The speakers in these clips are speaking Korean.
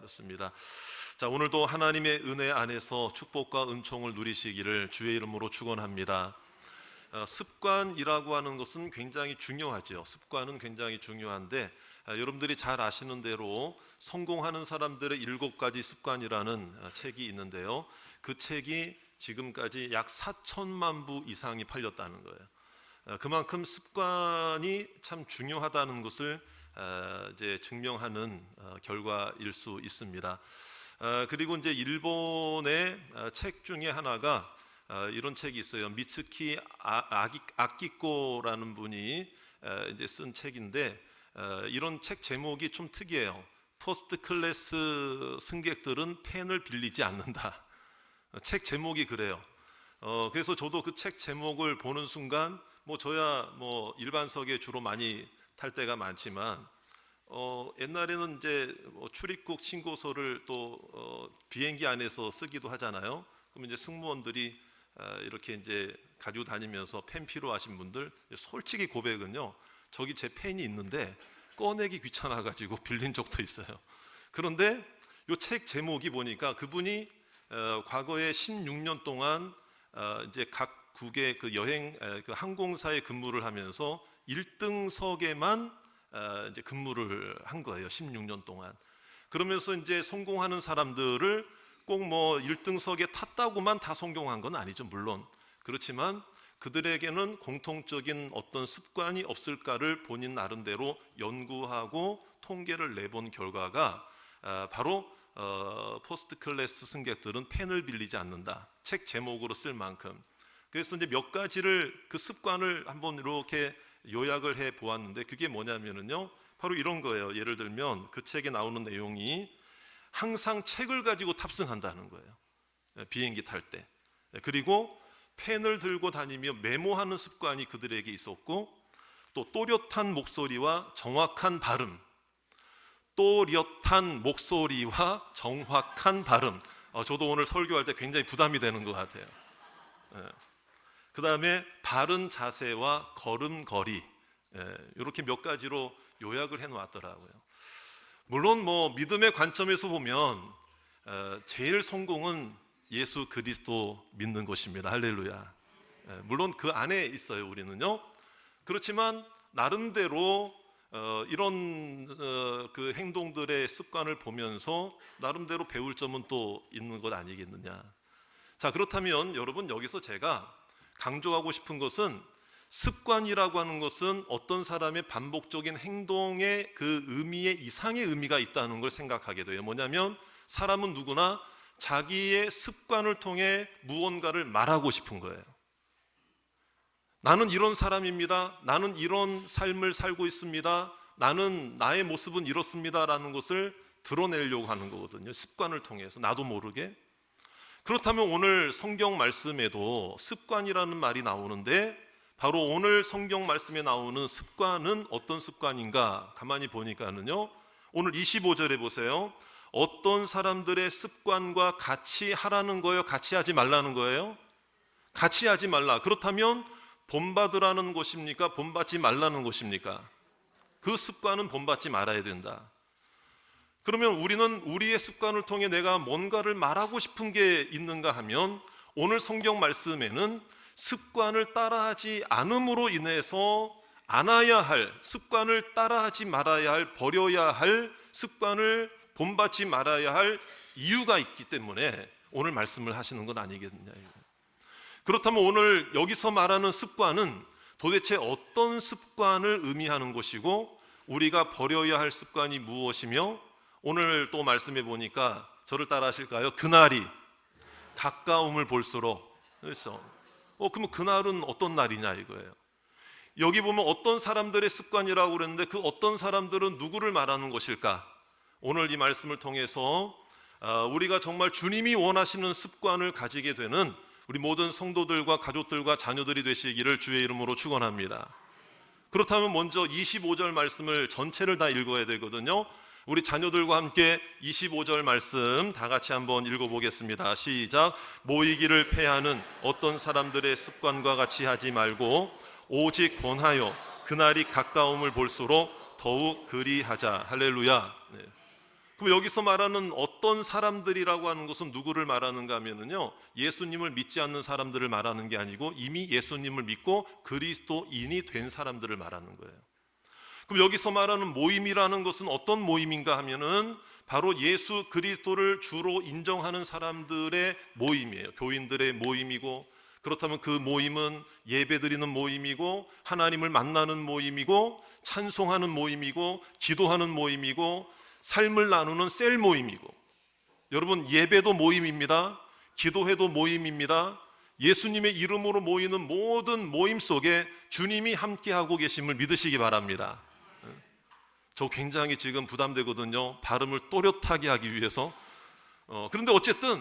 였습니다. 자, 오늘도 하나님의 은혜 안에서 축복과 은총을 누리시기를 주의 이름으로 축원합니다. 습관이라고 하는 것은 굉장히 중요하죠. 습관은 굉장히 중요한데 여러분들이 잘 아시는 대로 성공하는 사람들의 7가지 습관이라는 책이 있는데요. 그 책이 지금까지 약 4천만 부 이상이 팔렸다는 거예요. 그만큼 습관이 참 중요하다는 것을 이제 증명하는 결과일 수 있습니다. 그리고 이제 일본의 책 중에 하나가 이런 책이 있어요. 미츠키 아키코라는 분이 이제 쓴 책인데 이런 책 제목이 좀 특이해요. 퍼스트 클래스 승객들은 펜을 빌리지 않는다. 책 제목이 그래요. 그래서 저도 그 책 제목을 보는 순간 저야 일반석에 주로 많이 탈 때가 많지만 옛날에는 이제 출입국 신고서를 또 비행기 안에서 쓰기도 하잖아요. 그럼 이제 승무원들이 이렇게 이제 가지고 다니면서 펜 필요하신 분들, 솔직히 고백은요, 저기 제 펜이 있는데 꺼내기 귀찮아가지고 빌린 적도 있어요. 그런데 이 책 제목이 보니까 그분이 과거에 16년 동안 이제 각 국의 그 여행 그 항공사에 근무를 하면서 1등석에만 이제 근무를 한 거예요. 16년 동안. 그러면서 이제 성공하는 사람들을 꼭 1등석에 탔다고만 다 성공한 건 아니죠. 물론 그렇지만 그들에게는 공통적인 어떤 습관이 없을까를 본인 나름대로 연구하고 통계를 내본 결과가 바로 퍼스트 클래스 승객들은 펜을 빌리지 않는다. 책 제목으로 쓸 만큼. 그래서 이제 몇 가지를 그 습관을 한번 이렇게 요약을 해 보았는데 그게 뭐냐면요, 바로 이런 거예요. 예를 들면 그 책에 나오는 내용이 항상 책을 가지고 탑승한다는 거예요. 비행기 탈 때. 그리고 펜을 들고 다니며 메모하는 습관이 그들에게 있었고, 또 또렷한 목소리와 정확한 발음. 또렷한 목소리와 정확한 발음. 저도 오늘 설교할 때 굉장히 부담이 되는 것 같아요. 그 다음에 바른 자세와 걸음걸이, 이렇게 몇 가지로 요약을 해놓았더라고요. 물론 믿음의 관점에서 보면 제일 성공은 예수 그리스도 믿는 것입니다. 할렐루야. 물론 그 안에 있어요, 우리는요. 그렇지만 나름대로 이런 그 행동들의 습관을 보면서 나름대로 배울 점은 또 있는 것 아니겠느냐. 자, 그렇다면 여러분, 여기서 제가 강조하고 싶은 것은 습관이라고 하는 것은 어떤 사람의 반복적인 행동의 그 의미에 이상의 의미가 있다는 걸 생각하게 돼요. 뭐냐면 사람은 누구나 자기의 습관을 통해 무언가를 말하고 싶은 거예요. 나는 이런 사람입니다. 나는 이런 삶을 살고 있습니다. 나의 모습은 이렇습니다. 라는 것을 드러내려고 하는 거거든요. 습관을 통해서 나도 모르게. 그렇다면 오늘 성경 말씀에도 습관이라는 말이 나오는데 바로 오늘 성경 말씀에 나오는 습관은 어떤 습관인가 가만히 보니까는요, 오늘 25절에 보세요. 어떤 사람들의 습관과 같이 하라는 거예요? 같이 하지 말라는 거예요? 같이 하지 말라. 그렇다면 본받으라는 것입니까? 본받지 말라는 것입니까? 그 습관은 본받지 말아야 된다. 그러면 우리는 우리의 습관을 통해 내가 뭔가를 말하고 싶은 게 있는가 하면 오늘 성경 말씀에는 습관을 따라하지 않음으로 인해서 안아야 할, 습관을 따라하지 말아야 할, 버려야 할, 습관을 본받지 말아야 할 이유가 있기 때문에 오늘 말씀을 하시는 건 아니겠느냐. 그렇다면 오늘 여기서 말하는 습관은 도대체 어떤 습관을 의미하는 것이고 우리가 버려야 할 습관이 무엇이며, 오늘 또 말씀해 보니까 저를 따라 하실까요? 그날이 가까움을 볼수록. 그래서 그러면 그날은 어떤 날이냐 이거예요. 여기 보면 어떤 사람들의 습관이라고 그랬는데 그 어떤 사람들은 누구를 말하는 것일까? 오늘 이 말씀을 통해서 우리가 정말 주님이 원하시는 습관을 가지게 되는 우리 모든 성도들과 가족들과 자녀들이 되시기를 주의 이름으로 축원합니다. 그렇다면 먼저 25절 말씀을 전체를 다 읽어야 되거든요. 우리 자녀들과 함께 25절 말씀 다 같이 한번 읽어보겠습니다. 시작. 모이기를 패하는 어떤 사람들의 습관과 같이 하지 말고 오직 권하여 그날이 가까움을 볼수록 더욱 그리하자. 할렐루야. 네. 그럼 여기서 말하는 어떤 사람들이라고 하는 것은 누구를 말하는가 하면요, 예수님을 믿지 않는 사람들을 말하는 게 아니고 이미 예수님을 믿고 그리스도인이 된 사람들을 말하는 거예요. 그럼 여기서 말하는 모임이라는 것은 어떤 모임인가 하면은 바로 예수 그리스도를 주로 인정하는 사람들의 모임이에요. 교인들의 모임이고, 그렇다면 그 모임은 예배드리는 모임이고, 하나님을 만나는 모임이고, 찬송하는 모임이고, 기도하는 모임이고, 삶을 나누는 셀 모임이고, 여러분, 예배도 모임입니다. 기도회도 모임입니다. 예수님의 이름으로 모이는 모든 모임 속에 주님이 함께하고 계심을 믿으시기 바랍니다. 저 굉장히 지금 부담되거든요. 발음을 또렷하게 하기 위해서. 그런데 어쨌든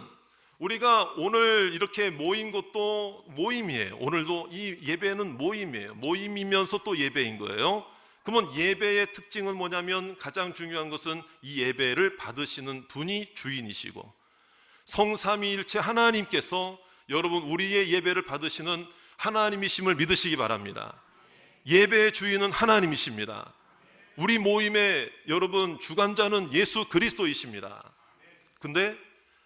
우리가 오늘 이렇게 모인 것도 모임이에요. 오늘도 이 예배는 모임이에요. 모임이면서 또 예배인 거예요. 그러면 예배의 특징은 뭐냐면, 가장 중요한 것은 이 예배를 받으시는 분이 주인이시고, 성삼위일체 하나님께서 여러분 우리의 예배를 받으시는 하나님이심을 믿으시기 바랍니다. 예배의 주인은 하나님이십니다. 우리 모임의 여러분 주관자는 예수 그리스도이십니다. 근데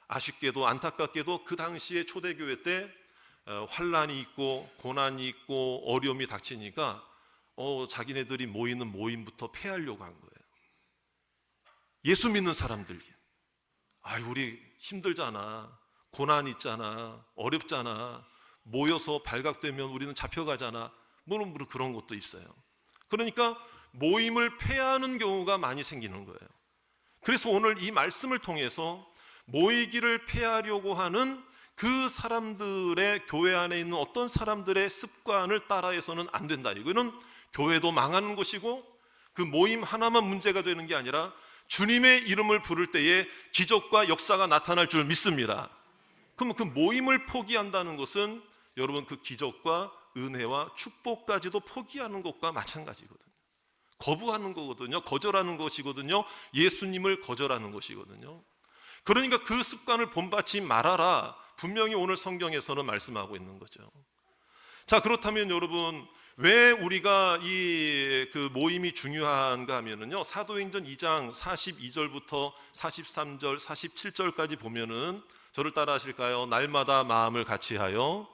아쉽게도 안타깝게도 그 당시에 초대교회 때 환난이 있고 고난이 있고 어려움이 닥치니까 자기네들이 모이는 모임부터 폐하려고 한 거예요. 예수 믿는 사람들, 우리 힘들잖아, 고난 있잖아, 어렵잖아, 모여서 발각되면 우리는 잡혀가잖아, 물론 그런 것도 있어요. 그러니까 모임을 폐하는 경우가 많이 생기는 거예요. 그래서 오늘 이 말씀을 통해서 모이기를 폐하려고 하는 그 사람들의, 교회 안에 있는 어떤 사람들의 습관을 따라해서는 안 된다. 이거는 교회도 망하는 것이고, 그 모임 하나만 문제가 되는 게 아니라 주님의 이름을 부를 때에 기적과 역사가 나타날 줄 믿습니다. 그럼 그 모임을 포기한다는 것은 여러분 그 기적과 은혜와 축복까지도 포기하는 것과 마찬가지거든요. 거부하는 거거든요. 거절하는 것이거든요. 예수님을 거절하는 것이거든요. 그러니까 그 습관을 본받지 말아라, 분명히 오늘 성경에서는 말씀하고 있는 거죠. 자, 그렇다면 여러분, 왜 우리가 그 모임이 중요한가 하면은요, 사도행전 2장 42절부터 43절, 47절까지 보면은, 저를 따라 하실까요? 날마다 마음을 같이하여.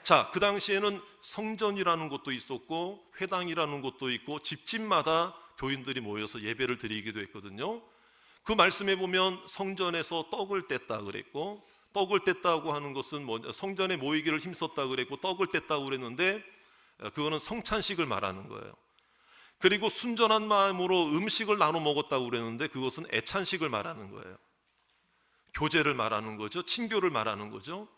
자, 그 당시에는 성전이라는 곳도 있었고 회당이라는 곳도 있고 집집마다 교인들이 모여서 예배를 드리기도 했거든요. 그 말씀에 보면 성전에서 떡을 뗐다 그랬고, 떡을 뗐다고 하는 것은 성전에 모이기를 힘썼다 그랬고, 떡을 뗐다고 그랬는데 그거는 성찬식을 말하는 거예요. 그리고 순전한 마음으로 음식을 나눠 먹었다고 그랬는데 그것은 애찬식을 말하는 거예요. 교제를 말하는 거죠. 친교를 말하는 거죠.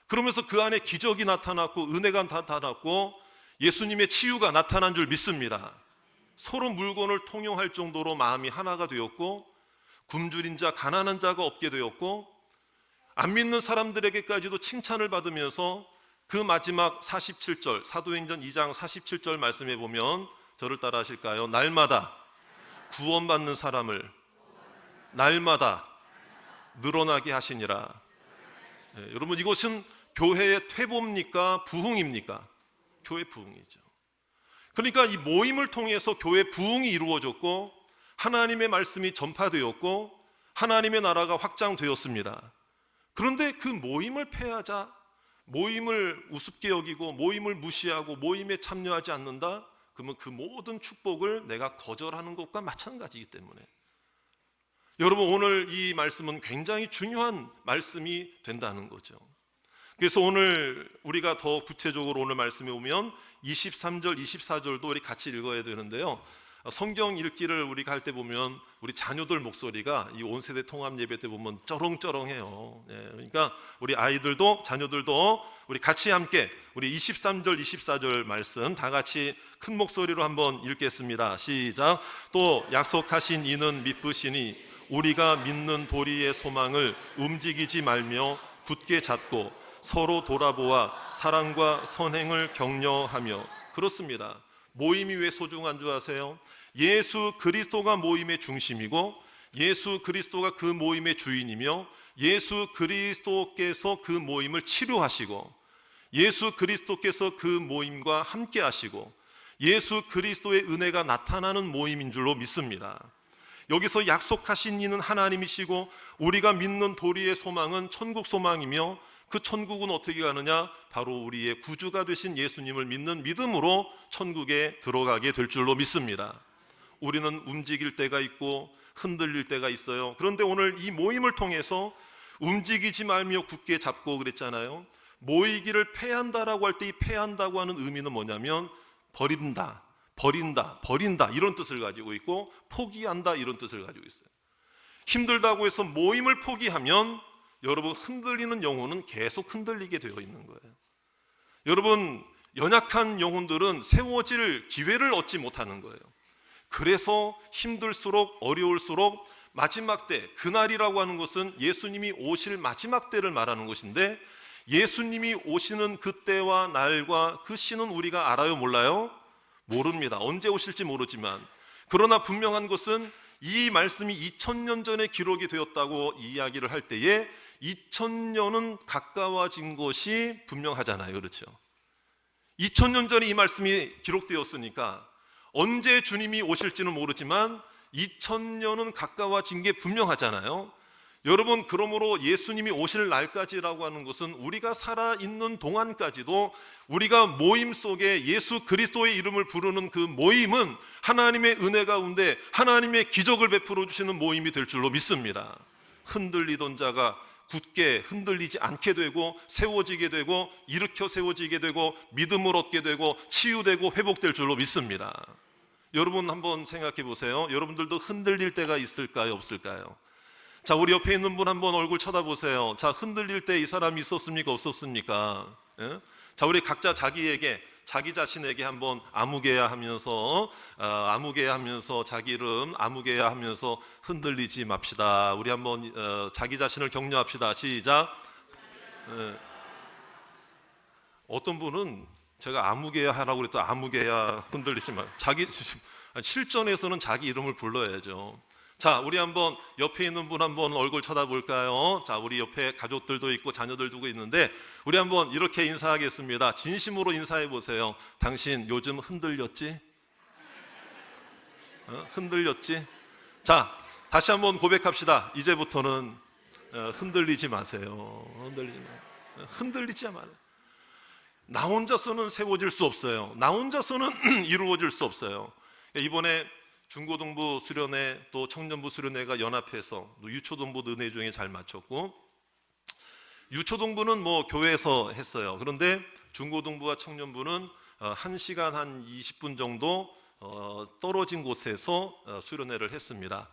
그러면서 그 안에 기적이 나타났고 은혜가 나타났고 예수님의 치유가 나타난 줄 믿습니다. 서로 물건을 통용할 정도로 마음이 하나가 되었고, 굶주린 자, 가난한 자가 없게 되었고, 안 믿는 사람들에게까지도 칭찬을 받으면서 그 마지막 47절, 사도행전 2장 47절 말씀에 보면, 저를 따라 하실까요? 날마다 구원받는 사람을 날마다 늘어나게 하시니라. 여러분, 이것은 교회의 퇴보입니까? 부흥입니까? 교회 부흥이죠. 그러니까 이 모임을 통해서 교회 부흥이 이루어졌고, 하나님의 말씀이 전파되었고, 하나님의 나라가 확장되었습니다. 그런데 그 모임을 폐하자, 모임을 우습게 여기고 모임을 무시하고 모임에 참여하지 않는다? 그러면 그 모든 축복을 내가 거절하는 것과 마찬가지이기 때문에, 여러분, 오늘 이 말씀은 굉장히 중요한 말씀이 된다는 거죠. 그래서 오늘 우리가 더 구체적으로 오늘 말씀에 오면 23절, 24절도 우리 같이 읽어야 되는데요. 성경 읽기를 우리가 할 때 보면 우리 자녀들 목소리가 이 온세대 통합 예배 때 보면 쩌렁쩌렁해요. 그러니까 우리 아이들도, 자녀들도 우리 같이 함께 우리 23절, 24절 말씀 다 같이 큰 목소리로 한번 읽겠습니다. 시작. 또 약속하신 이는 미쁘시니 우리가 믿는 도리의 소망을 움직이지 말며 굳게 잡고 서로 돌아보아 사랑과 선행을 격려하며. 그렇습니다. 모임이 왜 소중한 줄 아세요? 예수 그리스도가 모임의 중심이고, 예수 그리스도가 그 모임의 주인이며, 예수 그리스도께서 그 모임을 치료하시고, 예수 그리스도께서 그 모임과 함께 하시고, 예수 그리스도의 은혜가 나타나는 모임인 줄로 믿습니다. 여기서 약속하신 이는 하나님이시고 우리가 믿는 도리의 소망은 천국 소망이며 그 천국은 어떻게 가느냐? 바로 우리의 구주가 되신 예수님을 믿는 믿음으로 천국에 들어가게 될 줄로 믿습니다. 우리는 움직일 때가 있고 흔들릴 때가 있어요. 그런데 오늘 이 모임을 통해서 움직이지 말며 굳게 잡고 그랬잖아요. 모이기를 패한다라고 할 때 이 패한다고 하는 의미는 뭐냐면 버린다, 버린다 이런 뜻을 가지고 있고 포기한다 이런 뜻을 가지고 있어요. 힘들다고 해서 모임을 포기하면 여러분 흔들리는 영혼은 계속 흔들리게 되어 있는 거예요. 여러분 연약한 영혼들은 세워질 기회를 얻지 못하는 거예요. 그래서 힘들수록 어려울수록 마지막 때, 그날이라고 하는 것은 예수님이 오실 마지막 때를 말하는 것인데 예수님이 오시는 그때와 날과 그 시는 우리가 알아요? 몰라요? 모릅니다. 언제 오실지 모르지만 그러나 분명한 것은 이 말씀이 2000년 전에 기록이 되었다고 이야기를 할 때에 2000년은 가까워진 것이 분명하잖아요. 그렇죠? 2000년 전에 이 말씀이 기록되었으니까 언제 주님이 오실지는 모르지만 2000년은 가까워진 게 분명하잖아요. 여러분 그러므로 예수님이 오실 날까지라고 하는 것은 우리가 살아있는 동안까지도 우리가 모임 속에 예수 그리스도의 이름을 부르는 그 모임은 하나님의 은혜 가운데 하나님의 기적을 베풀어 주시는 모임이 될 줄로 믿습니다. 흔들리던 자가 굳게 흔들리지 않게 되고 세워지게 되고 일으켜 세워지게 되고 믿음을 얻게 되고 치유되고 회복될 줄로 믿습니다. 여러분 한번 생각해 보세요. 여러분들도 흔들릴 때가 있을까요? 없을까요? 자, 우리 옆에 있는 분 한번 얼굴 쳐다보세요. 자, 흔들릴 때 이 사람이 있었습니까? 없었습니까? 예? 자, 우리 각자 자기 자신에게 한번 아무개야 하면서 자기 이름 아무개야 하면서 흔들리지 맙시다. 우리 한번 자기 자신을 격려합시다. 시작. 예. 어떤 분은 제가 아무개야 하라고 그랬더니 아무개야 흔들리지 마. 실전에서는 자기 이름을 불러야죠. 자, 우리 한번 옆에 있는 분 한번 얼굴 쳐다볼까요? 자, 우리 옆에 가족들도 있고 자녀들 두고 있는데 우리 한번 이렇게 인사하겠습니다. 진심으로 인사해 보세요. 당신 요즘 흔들렸지? 흔들렸지? 자, 다시 한번 고백합시다. 이제부터는 흔들리지 마세요. 흔들리지 말아요. 나 혼자서는 세워질 수 없어요. 나 혼자서는 이루어질 수 없어요. 이번에 중고등부 수련회 또 청년부 수련회가 연합해서 유초동부 은혜 중에 잘 마쳤고 유초동부는 뭐 교회에서 했어요. 그런데 중고등부와 청년부는 1시간 한 20분 정도 떨어진 곳에서 수련회를 했습니다.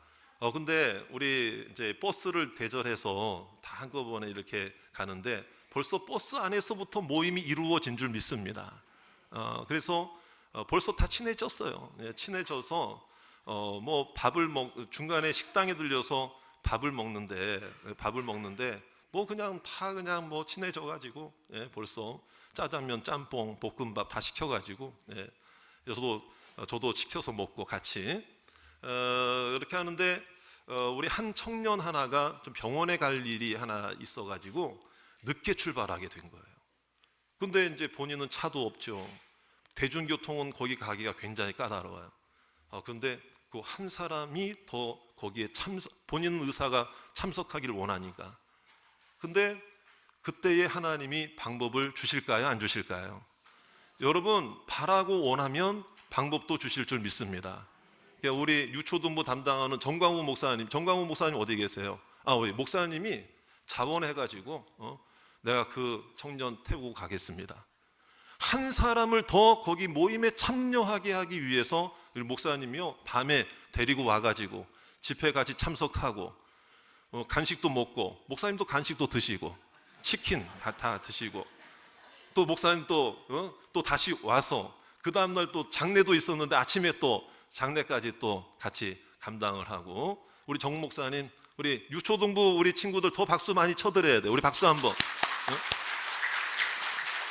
근데 우리 이제 버스를 대절해서 다 한꺼번에 이렇게 가는데 벌써 버스 안에서부터 모임이 이루어진 줄 믿습니다. 그래서 벌써 다 친해졌어요. 친해져서 뭐 중간에 식당에 들려서 밥을 먹는데 뭐 그냥 뭐 친해져 가지고 벌써 짜장면, 짬뽕, 볶음밥 다 시켜 가지고 저도 시켜서 먹고 같이 이렇게 하는데 우리 한 청년 하나가 좀 병원에 갈 일이 하나 있어 가지고 늦게 출발하게 된 거예요. 근데 이제 본인은 차도 없죠. 대중교통은 거기 가기가 굉장히 까다로워요. 근데 그 한 사람이 더 거기에 본인 의사가 참석하기를 원하니까. 근데 그때에 하나님이 방법을 주실까요? 안 주실까요? 여러분 바라고 원하면 방법도 주실 줄 믿습니다. 우리 유초등부 담당하는 정광우 목사님 어디 계세요? 우리 목사님이 자원해가지고 내가 그 청년 태우고 가겠습니다. 한 사람을 더 거기 모임에 참여하게 하기 위해서 우리 목사님이요 밤에 데리고 와가지고 집회 같이 참석하고 간식도 먹고 목사님도 간식도 드시고 치킨 다 드시고 또 목사님 또 다시 와서 그 다음날 또 장례도 있었는데 아침에 또 장례까지 또 같이 감당을 하고 우리 정 목사님 우리 유초등부 우리 친구들 더 박수 많이 쳐드려야 돼. 우리 박수 한번.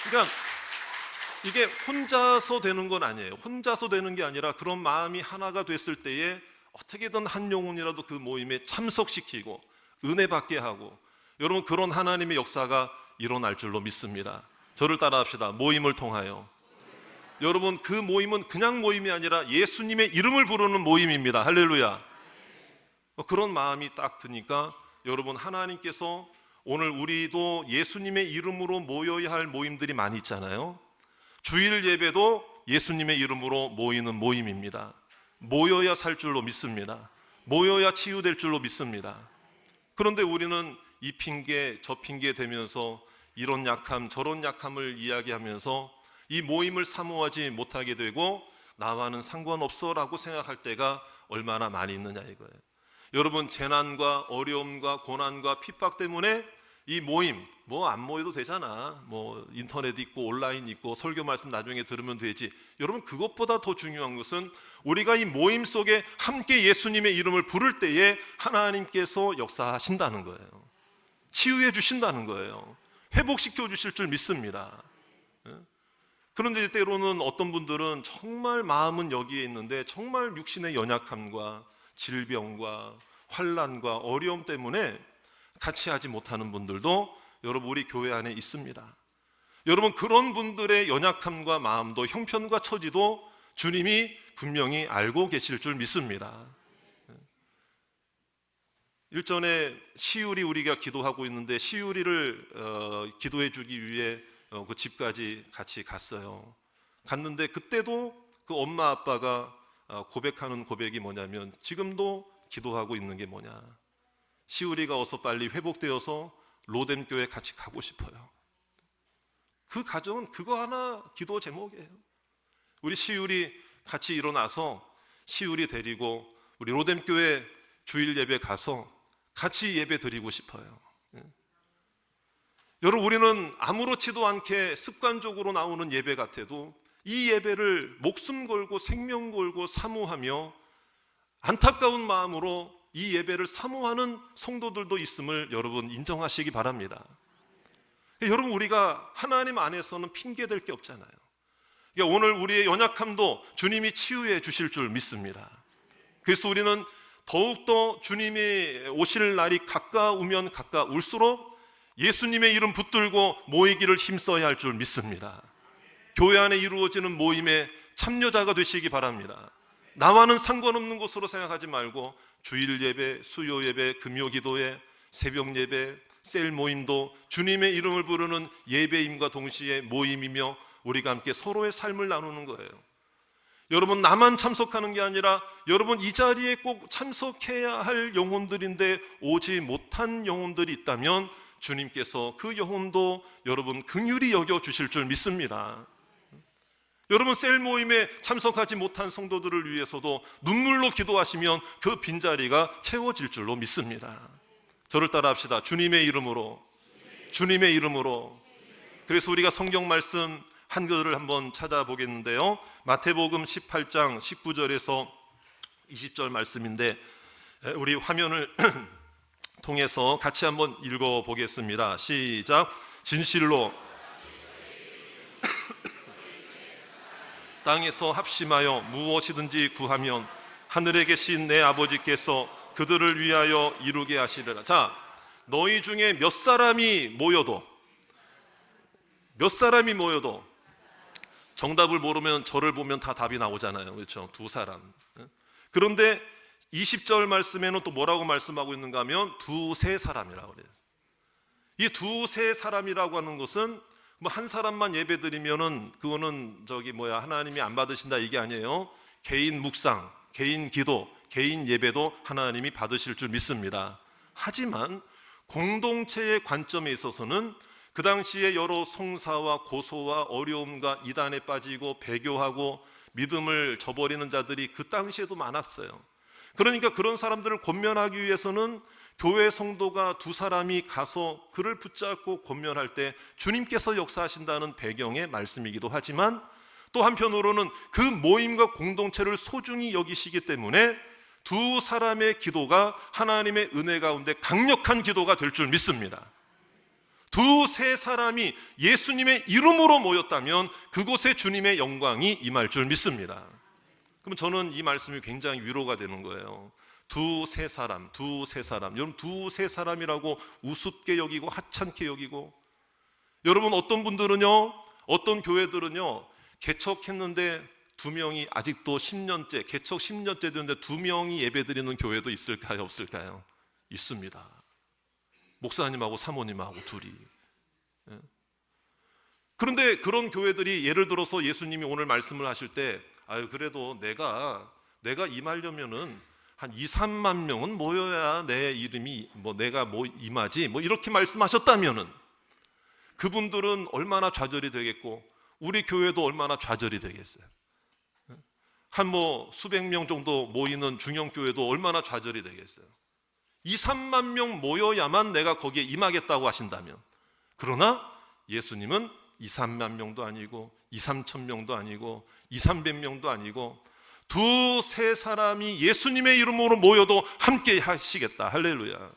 그러니까 이게 혼자서 되는 건 아니에요. 혼자서 되는 게 아니라 그런 마음이 하나가 됐을 때에 어떻게든 한 영혼이라도 그 모임에 참석시키고 은혜 받게 하고 여러분 그런 하나님의 역사가 일어날 줄로 믿습니다. 저를 따라합시다. 모임을 통하여 여러분 그 모임은 그냥 모임이 아니라 예수님의 이름을 부르는 모임입니다. 할렐루야. 그런 마음이 딱 드니까 여러분, 하나님께서 오늘 우리도 예수님의 이름으로 모여야 할 모임들이 많이 있잖아요. 주일 예배도 예수님의 이름으로 모이는 모임입니다. 모여야 살 줄로 믿습니다. 모여야 치유될 줄로 믿습니다. 그런데 우리는 이 핑계 저 핑계 대면서 이런 약함 저런 약함을 이야기하면서 이 모임을 사모하지 못하게 되고 나와는 상관없어 라고 생각할 때가 얼마나 많이 있느냐 이거예요. 여러분, 재난과 어려움과 고난과 핍박 때문에 이 모임 안 모여도 되잖아, 인터넷 있고 온라인 있고 설교 말씀 나중에 들으면 되지. 여러분, 그것보다 더 중요한 것은 우리가 이 모임 속에 함께 예수님의 이름을 부를 때에 하나님께서 역사하신다는 거예요. 치유해 주신다는 거예요. 회복시켜 주실 줄 믿습니다. 그런데 때로는 어떤 분들은 정말 마음은 여기에 있는데 정말 육신의 연약함과 질병과 환난과 어려움 때문에 같이 하지 못하는 분들도 여러분, 우리 교회 안에 있습니다. 여러분, 그런 분들의 연약함과 마음도 형편과 처지도 주님이 분명히 알고 계실 줄 믿습니다. 일전에 시우리 우리가 기도하고 있는데 시우리를 기도해 주기 위해 그 집까지 같이 갔어요. 갔는데 그때도 그 엄마 아빠가 고백하는 고백이 뭐냐면 지금도 기도하고 있는 게 뭐냐, 시우리가 어서 빨리 회복되어서 로뎀교회 같이 가고 싶어요. 그 가정은 그거 하나 기도 제목이에요. 우리 시우리 같이 일어나서 시우리 데리고 우리 로뎀교회 주일 예배 가서 같이 예배 드리고 싶어요. 여러분, 우리는 아무렇지도 않게 습관적으로 나오는 예배 같아도 이 예배를 목숨 걸고 생명 걸고 사모하며 안타까운 마음으로 이 예배를 사모하는 성도들도 있음을 여러분 인정하시기 바랍니다. 여러분, 우리가 하나님 안에서는 핑계댈 게 없잖아요. 그러니까 오늘 우리의 연약함도 주님이 치유해 주실 줄 믿습니다. 그래서 우리는 더욱더 주님이 오실 날이 가까우면 가까울수록 예수님의 이름 붙들고 모이기를 힘써야 할 줄 믿습니다. 교회 안에 이루어지는 모임에 참여자가 되시기 바랍니다. 나와는 상관없는 것으로 생각하지 말고 주일 예배, 수요 예배, 금요 기도회, 새벽 예배, 셀 모임도 주님의 이름을 부르는 예배임과 동시에 모임이며 우리가 함께 서로의 삶을 나누는 거예요. 여러분, 나만 참석하는 게 아니라 여러분, 이 자리에 꼭 참석해야 할 영혼들인데 오지 못한 영혼들이 있다면 주님께서 그 영혼도 여러분 긍휼히 여겨 주실 줄 믿습니다. 여러분, 셀 모임에 참석하지 못한 성도들을 위해서도 눈물로 기도하시면 그 빈자리가 채워질 줄로 믿습니다. 저를 따라 합시다. 주님의 이름으로, 주님의 이름으로. 그래서 우리가 성경 말씀 한 구절을 한번 찾아보겠는데요, 마태복음 18장 19절에서 20절 말씀인데 우리 화면을 통해서 같이 한번 읽어보겠습니다. 시작. 진실로 땅에서 합심하여 무엇이든지 구하면 하늘에 계신 내 아버지께서 그들을 위하여 이루게 하시리라. 자, 너희 중에 몇 사람이 모여도 정답을 모르면 저를 보면 다 답이 나오잖아요. 그렇죠? 두 사람. 그런데 20절 말씀에는 또 뭐라고 말씀하고 있는가 하면 두세 사람이라고 그래요. 이 두세 사람이라고 하는 것은 한 사람만 예배 드리면은 그거는 하나님이 안 받으신다 이게 아니에요. 개인 묵상, 개인 기도, 개인 예배도 하나님이 받으실 줄 믿습니다. 하지만 공동체의 관점에 있어서는 그 당시에 여러 송사와 고소와 어려움과 이단에 빠지고 배교하고 믿음을 저버리는 자들이 그 당시에도 많았어요. 그러니까 그런 사람들을 권면하기 위해서는 교회 성도가 두 사람이 가서 그를 붙잡고 권면할 때 주님께서 역사하신다는 배경의 말씀이기도 하지만 또 한편으로는 그 모임과 공동체를 소중히 여기시기 때문에 두 사람의 기도가 하나님의 은혜 가운데 강력한 기도가 될 줄 믿습니다. 두세 사람이 예수님의 이름으로 모였다면 그곳에 주님의 영광이 임할 줄 믿습니다. 그럼 저는 이 말씀이 굉장히 위로가 되는 거예요. 두세 사람. 여러분, 두세 사람이라고 우습게 여기고 하찮게 여기고, 여러분, 어떤 분들은요, 어떤 교회들은요, 개척했는데 2명이 아직도 10년째, 개척 10년째 됐는데 2명이 예배드리는 교회도 있을까요? 없을까요? 있습니다. 목사님하고 사모님하고 둘이. 그런데 그런 교회들이 예를 들어서 예수님이 오늘 말씀을 하실 때 그래도 내가 임하려면은 한 2, 3만 명은 모여야 내 이름이 내가 임하지 이렇게 말씀하셨다면은 그분들은 얼마나 좌절이 되겠고 우리 교회도 얼마나 좌절이 되겠어요. 한 수백 명 정도 모이는 중형교회도 얼마나 좌절이 되겠어요. 2, 3만 명 모여야만 내가 거기에 임하겠다고 하신다면, 그러나 예수님은 2, 3만 명도 아니고 2, 3천 명도 아니고 2, 300명도 아니고 2, 3 사람이 예수님의 이름으로 모여도 함께 하시겠다. 할렐루야.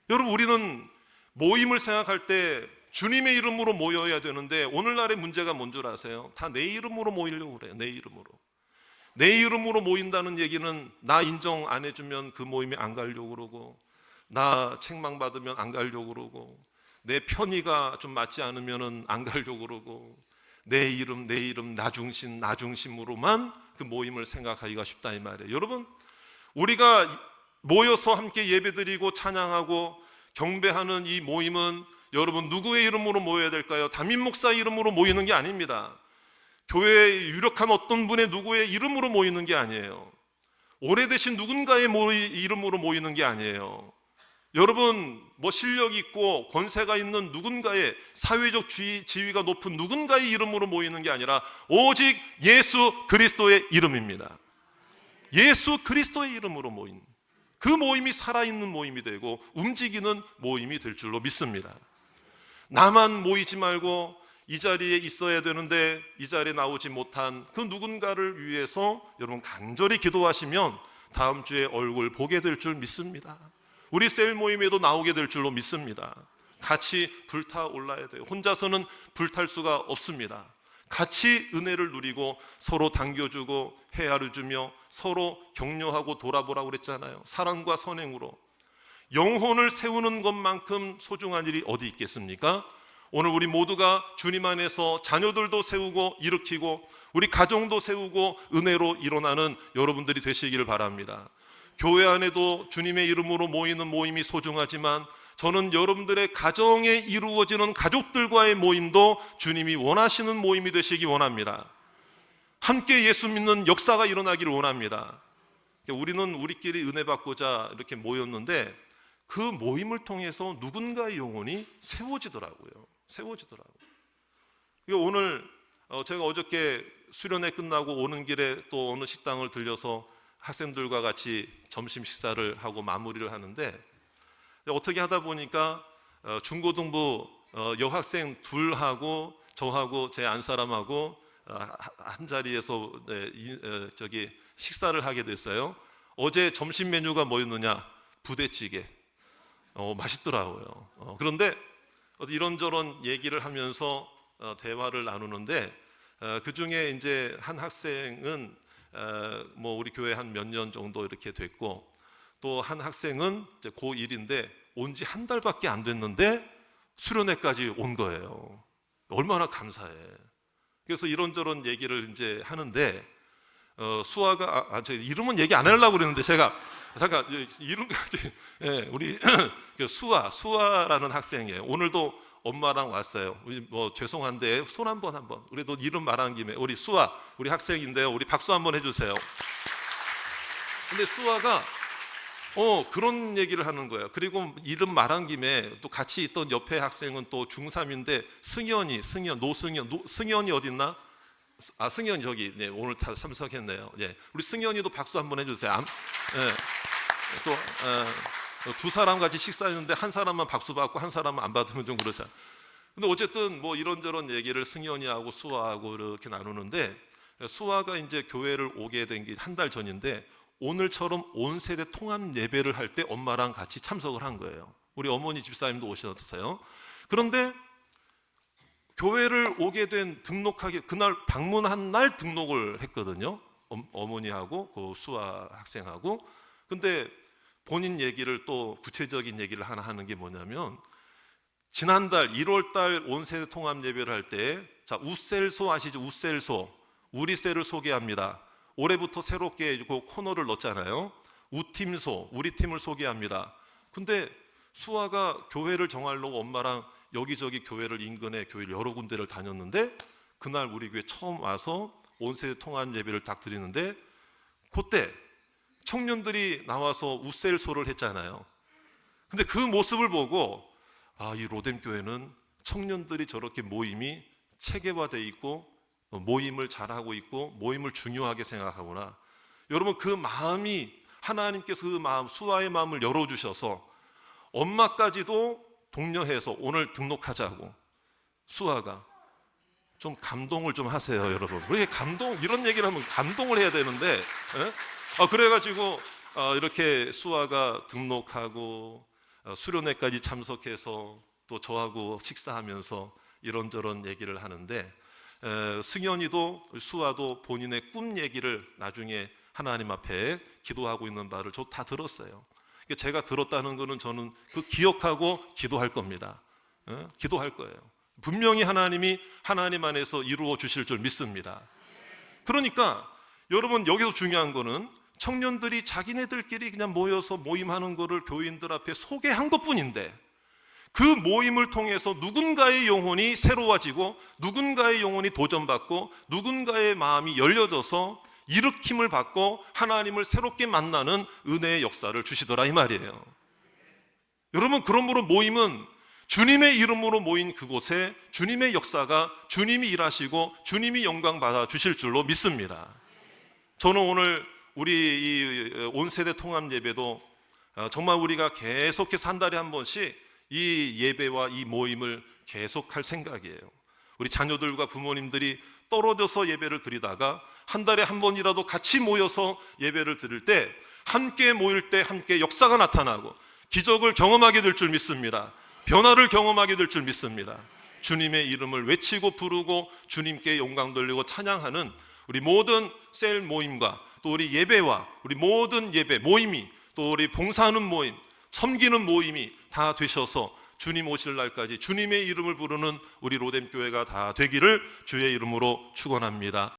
여러분, 우리는 모임을 생각할 때 주님의 이름으로 모여야 되는데 오늘날의 문제가 뭔 줄 아세요? 다 내 이름으로 모이려고 그래요. 내 이름으로 모인다는 얘기는 나 인정 안 해주면 그 모임에 안 가려고 그러고, 나 책망받으면 안 가려고 그러고, 내 편의가 좀 맞지 않으면 안 가려고 그러고, 내 이름 나 중심으로만 그 모임을 생각하기가 쉽다 이 말이에요. 여러분, 우리가 모여서 함께 예배드리고 찬양하고 경배하는 이 모임은 여러분 누구의 이름으로 모여야 될까요? 담임 목사의 이름으로 모이는 게 아닙니다. 교회에 유력한 어떤 분의 누구의 이름으로 모이는 게 아니에요. 오래되신 누군가의 이름으로 모이는 게 아니에요. 여러분, 실력 있고 권세가 있는 누군가의, 사회적 지위가 높은 누군가의 이름으로 모이는 게 아니라 오직 예수 그리스도의 이름입니다. 예수 그리스도의 이름으로 모인 그 모임이 살아있는 모임이 되고 움직이는 모임이 될 줄로 믿습니다. 나만 모이지 말고 이 자리에 있어야 되는데 이 자리에 나오지 못한 그 누군가를 위해서 여러분 간절히 기도하시면 다음 주에 얼굴 보게 될 줄 믿습니다. 우리 셀 모임에도 나오게 될 줄로 믿습니다. 같이 불타올라야 돼요. 혼자서는 불탈 수가 없습니다. 같이 은혜를 누리고 서로 당겨주고 헤아려 주며 서로 격려하고 돌아보라고 그랬잖아요. 사랑과 선행으로 영혼을 세우는 것만큼 소중한 일이 어디 있겠습니까? 오늘 우리 모두가 주님 안에서 자녀들도 세우고 일으키고 우리 가정도 세우고 은혜로 일어나는 여러분들이 되시기를 바랍니다. 교회 안에도 주님의 이름으로 모이는 모임이 소중하지만 저는 여러분들의 가정에 이루어지는 가족들과의 모임도 주님이 원하시는 모임이 되시기 원합니다. 함께 예수 믿는 역사가 일어나기를 원합니다. 우리는 우리끼리 은혜 받고자 이렇게 모였는데 그 모임을 통해서 누군가의 영혼이 세워지더라고요. 오늘 제가 어저께 수련회 끝나고 오는 길에 또 어느 식당을 들려서 학생들과 같이 점심 식사를 하고 마무리를 하는데 어떻게 하다 보니까 중고등부 여학생 둘하고 저하고 제 안사람하고 한 자리에서 식사를 하게 됐어요. 어제 점심 메뉴가 뭐였느냐? 부대찌개. 맛있더라고요. 그런데 이런저런 얘기를 하면서 대화를 나누는데 그 중에 이제 한 학생은 우리 교회 한 몇 년 정도 이렇게 됐고 또 한 학생은 이제 고1인데 온 지 한 달밖에 안 됐는데 수련회까지 온 거예요. 얼마나 감사해. 그래서 이런저런 얘기를 이제 하는데 수아가 제 이름은 얘기 안 하려고 그랬는데 제가 잠깐 이름까지 우리 수아라는 학생이에요. 오늘도 엄마랑 왔어요. 우리 죄송한데 손 한번 그래도 이름 말하는 김에 우리 수아 우리 학생인데요. 우리 박수 한번 해주세요. 근데 수아가 그런 얘기를 하는 거예요. 그리고 이름 말한 김에 또 같이 있던 옆에 학생은 또 중3인데 승현이 어딨나? 승현이 저기 오늘 다 참석했네요. 우리 승현이도 박수 한번 해주세요. 또 두 사람 같이 식사했는데 한 사람만 박수 받고 한 사람은 안 받으면 좀 그렇잖아. 근데 어쨌든 이런저런 얘기를 승현이하고 수아하고 이렇게 나누는데 수아가 이제 교회를 오게 된 게 한 달 전인데 오늘처럼 온 세대 통합 예배를 할 때 엄마랑 같이 참석을 한 거예요. 우리 어머니 집사님도 오셨어요. 그런데 교회를 오게 된 그날 방문한 날 등록을 했거든요. 어머니하고 그 수아 학생하고. 근데 본인 얘기를 또 구체적인 얘기를 하나 하는 게 뭐냐면 지난달 1월 달 온세대 통합 예배를 할 때 우셀소 아시죠? 우리 셀을 소개합니다. 올해부터 새롭게 코너를 넣었잖아요. 우팀소, 우리 팀을 소개합니다. 근데 수아가 교회를 정하려고 엄마랑 여기저기 교회를 인근에 교회를 여러 군데를 다녔는데 그날 우리 교회 처음 와서 온세대 통합 예배를 딱 드리는데 그때 청년들이 나와서 우셀소를 했잖아요. 근데 그 모습을 보고 이 로뎀 교회는 청년들이 저렇게 모임이 체계화되어 있고 모임을 잘하고 있고 모임을 중요하게 생각하구나. 여러분, 그 마음이 하나님께서 그 마음, 수아의 마음을 열어주셔서 엄마까지도 독려해서 오늘 등록하자고. 수아가 좀 감동을 좀 하세요, 여러분. 왜 이런 얘기를 하면 감동을 해야 되는데, 그래가지고 이렇게 수아가 등록하고 수련회까지 참석해서 또 저하고 식사하면서 이런저런 얘기를 하는데, 승현이도 수아도 본인의 꿈 얘기를 나중에 하나님 앞에 기도하고 있는 바를 저 다 들었어요. 제가 들었다는 거는 저는 그 기억하고 기도할 겁니다. 기도할 거예요. 분명히 하나님이 하나님 안에서 이루어 주실 줄 믿습니다. 그러니까 여러분, 여기서 중요한 거는 청년들이 자기네들끼리 그냥 모여서 모임하는 거를 교인들 앞에 소개한 것뿐인데, 그 모임을 통해서 누군가의 영혼이 새로워지고 누군가의 영혼이 도전받고 누군가의 마음이 열려져서 일으킴을 받고 하나님을 새롭게 만나는 은혜의 역사를 주시더라, 이 말이에요. 여러분, 그러므로 모임은 주님의 이름으로 모인 그곳에 주님의 역사가, 주님이 일하시고 주님이 영광 받아 주실 줄로 믿습니다. 저는 오늘 우리 이 온세대 통합 예배도 정말 우리가 계속해서 한 달에 한 번씩 이 예배와 이 모임을 계속할 생각이에요. 우리 자녀들과 부모님들이 떨어져서 예배를 드리다가 한 달에 한 번이라도 같이 모여서 예배를 드릴 때, 함께 모일 때 함께 역사가 나타나고 기적을 경험하게 될 줄 믿습니다. 변화를 경험하게 될 줄 믿습니다. 주님의 이름을 외치고 부르고 주님께 영광 돌리고 찬양하는 우리 모든 셀 모임과 또 우리 예배와 우리 모든 예배 모임이, 또 우리 봉사하는 모임, 섬기는 모임이 다 되셔서 주님 오실 날까지 주님의 이름을 부르는 우리 로뎀 교회가 다 되기를 주의 이름으로 축원합니다.